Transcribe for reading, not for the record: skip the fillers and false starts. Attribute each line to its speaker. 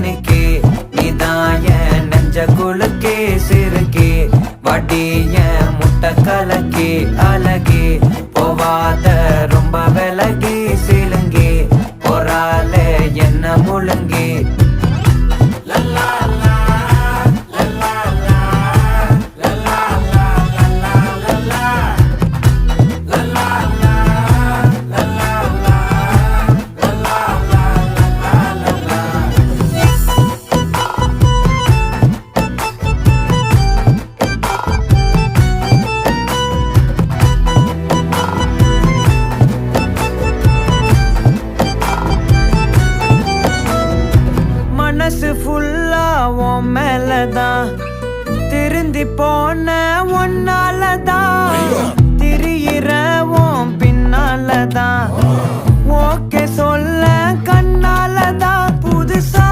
Speaker 1: மினுக்கே நீதான் என் நெஞ்ச குலுக்கே சிறுக்கே வடிய முட்டை கலக்கே அழகே போவாத ரொம்ப விலகி சிலுங்கே பொறாலே என்ன முழுங்கே மனசு ஃபுல்லா உன் மேலதான் திருந்தி போன ஒன்னாலதான் திரியிற உன் பின்னாலதான் ஓகே சொல்ல கண்ணாலதான் புதுசா